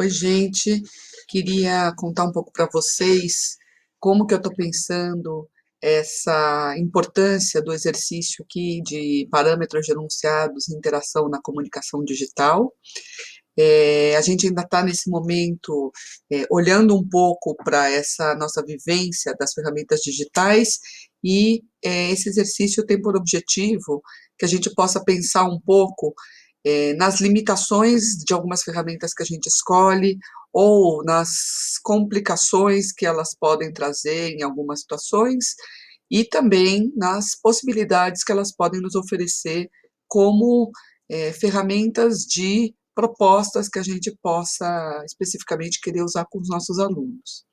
Oi, gente. Queria contar um pouco para vocês como que eu estou pensando essa importância do exercício aqui de parâmetros de enunciados e interação na comunicação digital. A gente ainda está nesse momento olhando um pouco para essa nossa vivência das ferramentas digitais e esse exercício tem por objetivo que a gente possa pensar um pouco nas limitações de algumas ferramentas que a gente escolhe ou nas complicações que elas podem trazer em algumas situações e também nas possibilidades que elas podem nos oferecer como ferramentas de propostas que a gente possa especificamente querer usar com os nossos alunos.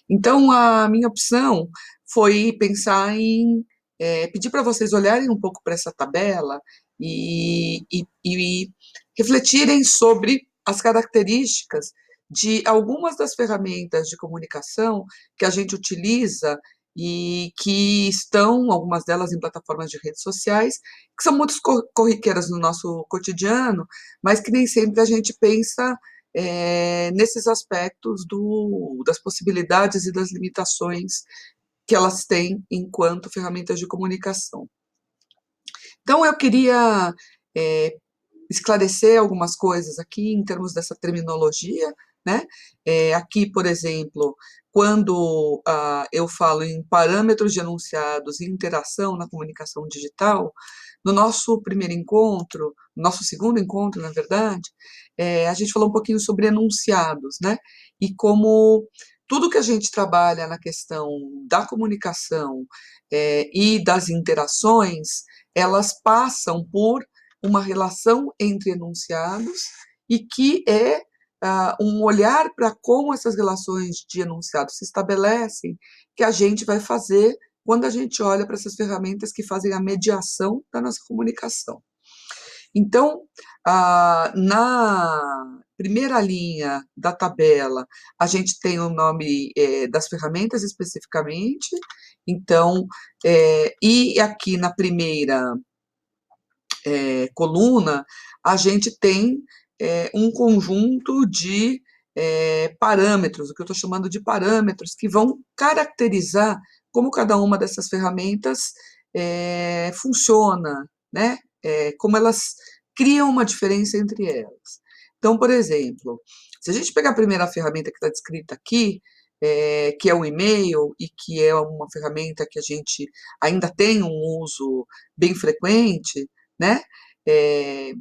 Então, a minha opção foi pensar em pedir para vocês olharem um pouco para essa tabela e refletirem sobre as características de algumas das ferramentas de comunicação que a gente utiliza e que estão, algumas delas, em plataformas de redes sociais, que são muito corriqueiras no nosso cotidiano, mas que nem sempre a gente pensa nesses aspectos das possibilidades e das limitações que elas têm enquanto ferramentas de comunicação. Então, eu queria é, esclarecer algumas coisas aqui em termos dessa terminologia, né? Aqui, por exemplo, quando eu falo em parâmetros de enunciados e interação na comunicação digital, no nosso primeiro encontro, no nosso segundo encontro, na verdade, a gente falou um pouquinho sobre enunciados, né? E como tudo que a gente trabalha na questão da comunicação e das interações, elas passam por uma relação entre enunciados e que é um olhar para como essas relações de enunciados se estabelecem, que a gente vai fazer quando a gente olha para essas ferramentas que fazem a mediação da nossa comunicação. Então, na primeira linha da tabela, a gente tem o nome das ferramentas especificamente, então, e aqui na primeira coluna, a gente tem um conjunto de parâmetros, o que eu estou chamando de parâmetros, que vão caracterizar como cada uma dessas ferramentas funciona, né? Como elas criam uma diferença entre elas. Então, por exemplo, se a gente pegar a primeira ferramenta que está descrita aqui, que é o e-mail, e que é uma ferramenta que a gente ainda tem um uso bem frequente, né? É,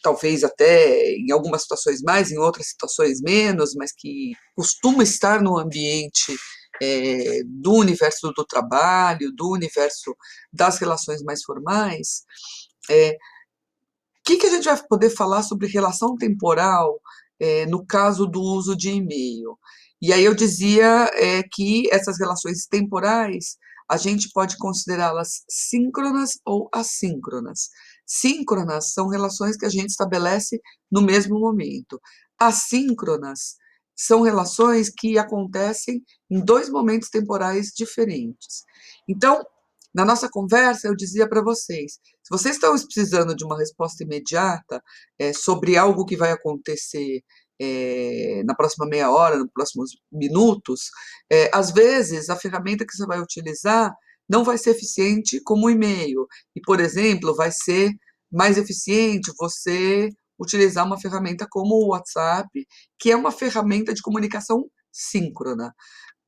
talvez até em algumas situações mais, em outras situações menos, mas que costuma estar no ambiente do universo do trabalho, do universo das relações mais formais. Que a gente vai poder falar sobre relação temporal no caso do uso de e-mail? E aí eu dizia que essas relações temporais a gente pode considerá-las síncronas ou assíncronas. Síncronas são relações que a gente estabelece no mesmo momento. Assíncronas são relações que acontecem em dois momentos temporais diferentes. Então, na nossa conversa, eu dizia para vocês, se vocês estão precisando de uma resposta imediata sobre algo que vai acontecer na próxima meia hora, nos próximos minutos, às vezes a ferramenta que você vai utilizar não vai ser eficiente como o e-mail. E, por exemplo, vai ser mais eficiente você utilizar uma ferramenta como o WhatsApp, que é uma ferramenta de comunicação síncrona.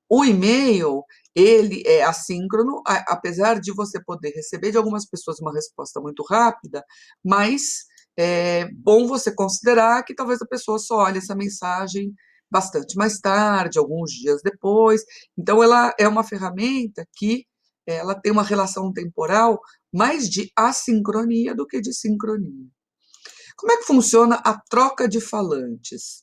O e-mail, ele é assíncrono, apesar de você poder receber de algumas pessoas uma resposta muito rápida, mas é bom você considerar que talvez a pessoa só olhe essa mensagem bastante mais tarde, alguns dias depois. Então, ela é uma ferramenta que ela tem uma relação temporal mais de assincronia do que de sincronia. Como é que funciona a troca de falantes?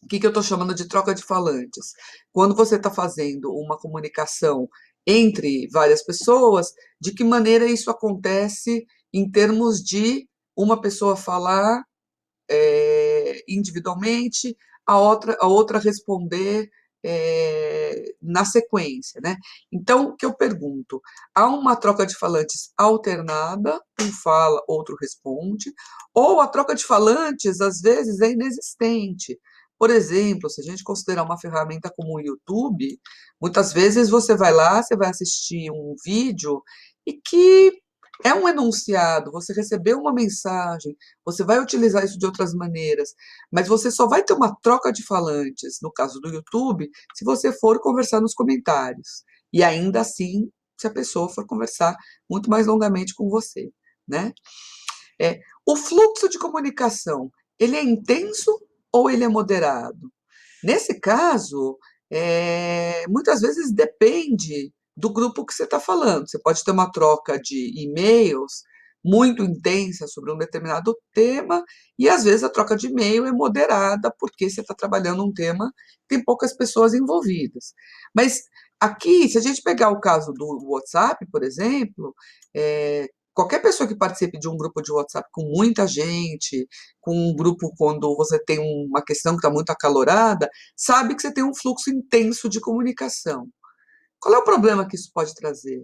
O que eu estou chamando de troca de falantes? Quando você está fazendo uma comunicação entre várias pessoas, de que maneira isso acontece em termos de uma pessoa falar individualmente, a outra responder na sequência, né? Então, o que eu pergunto? Há uma troca de falantes alternada, um fala, outro responde, ou a troca de falantes, às vezes, é inexistente. Por exemplo, se a gente considerar uma ferramenta como o YouTube, muitas vezes você vai lá, você vai assistir um vídeo e que é um enunciado, você recebeu uma mensagem, você vai utilizar isso de outras maneiras, mas você só vai ter uma troca de falantes, no caso do YouTube, se você for conversar nos comentários. E ainda assim, se a pessoa for conversar muito mais longamente com você, né? O fluxo de comunicação, ele é intenso ou ele é moderado? Nesse caso, muitas vezes depende do grupo que você está falando. Você pode ter uma troca de e-mails muito intensa sobre um determinado tema, e às vezes a troca de e-mail é moderada, porque você está trabalhando um tema que tem poucas pessoas envolvidas. Mas aqui, se a gente pegar o caso do WhatsApp, por exemplo, qualquer pessoa que participe de um grupo de WhatsApp com muita gente, com um grupo quando você tem uma questão que está muito acalorada, sabe que você tem um fluxo intenso de comunicação. Qual é o problema que isso pode trazer?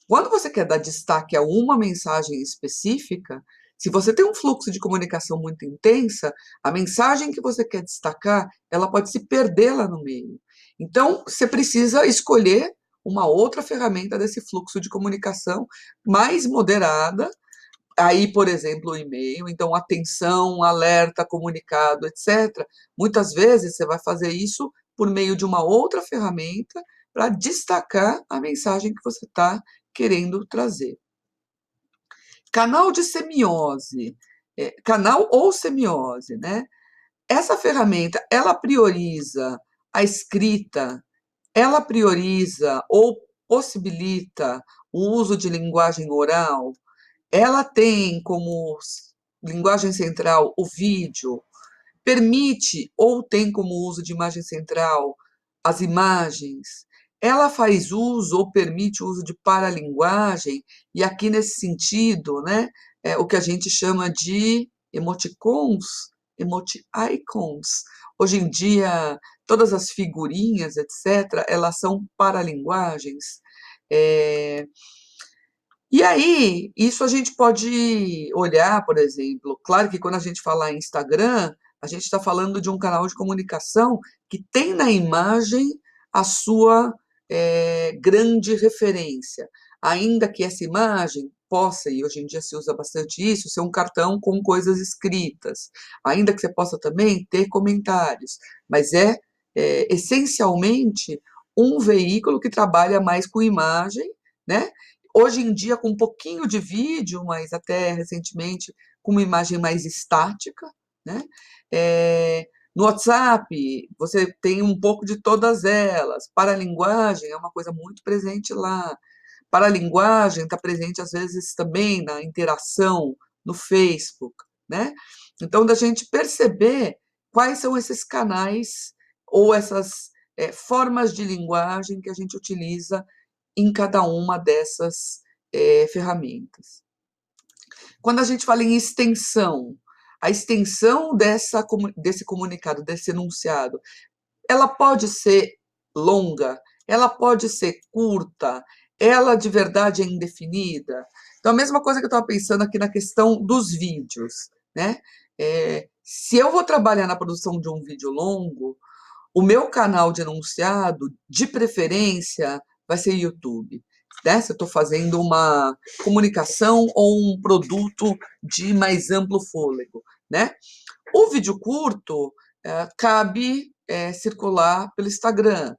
Quando você quer dar destaque a uma mensagem específica, se você tem um fluxo de comunicação muito intensa, a mensagem que você quer destacar, ela pode se perder lá no meio. Então, você precisa escolher uma outra ferramenta desse fluxo de comunicação mais moderada. Aí, por exemplo, o e-mail, então atenção, alerta, comunicado, etc. Muitas vezes você vai fazer isso por meio de uma outra ferramenta para destacar a mensagem que você está querendo trazer. Canal de semiose, canal ou semiose, né? Essa ferramenta, ela prioriza a escrita, ela prioriza ou possibilita o uso de linguagem oral, ela tem como linguagem central o vídeo, permite ou tem como uso de imagem central as imagens, ela faz uso ou permite o uso de paralinguagem, e aqui nesse sentido, né, o que a gente chama de emoticons, emoticons. Hoje em dia, todas as figurinhas, etc., elas são paralinguagens. É, e aí, isso a gente pode olhar, por exemplo, claro que quando a gente fala em Instagram, a gente está falando de um canal de comunicação que tem na imagem a sua grande referência, ainda que essa imagem possa, e hoje em dia se usa bastante isso, ser um cartão com coisas escritas, ainda que você possa também ter comentários, mas essencialmente um veículo que trabalha mais com imagem, né? Hoje em dia, com um pouquinho de vídeo, mas até recentemente com uma imagem mais estática, né? No WhatsApp, você tem um pouco de todas elas. Paralinguagem é uma coisa muito presente lá. Paralinguagem está presente, às vezes, também na interação no Facebook, né? Então, da gente perceber quais são esses canais ou essas formas de linguagem que a gente utiliza em cada uma dessas ferramentas. Quando a gente fala em extensão, a extensão desse comunicado, desse enunciado, ela pode ser longa, ela pode ser curta, ela de verdade é indefinida. Então, a mesma coisa que eu estava pensando aqui na questão dos vídeos, né? Se eu vou trabalhar na produção de um vídeo longo, o meu canal de enunciado, de preferência, vai ser YouTube. Né? Se eu estou fazendo uma comunicação ou um produto de mais amplo fôlego. Né? O vídeo curto cabe circular pelo Instagram.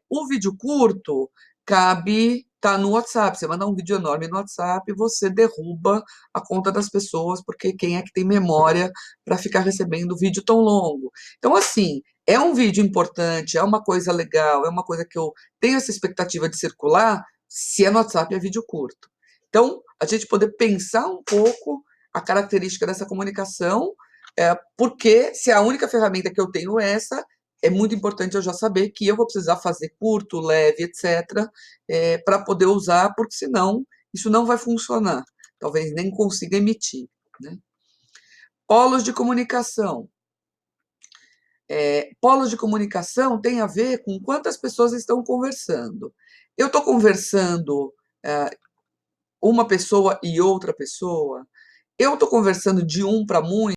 O vídeo curto cabe estar no WhatsApp. Você manda um vídeo enorme no WhatsApp e você derruba a conta das pessoas, porque quem é que tem memória para ficar recebendo vídeo tão longo? Então, assim, é um vídeo importante, é uma coisa legal, é uma coisa que eu tenho essa expectativa de circular, se é no WhatsApp é vídeo curto. Então, a gente poder pensar um pouco a característica dessa comunicação, porque se a única ferramenta que eu tenho é essa, é muito importante eu já saber que eu vou precisar fazer curto, leve, etc., para poder usar, porque senão isso não vai funcionar. Talvez nem consiga emitir. Né? Polos de comunicação. Polos de comunicação tem a ver com quantas pessoas estão conversando. Eu estou conversando uma pessoa e outra pessoa, eu estou conversando de um para muitos,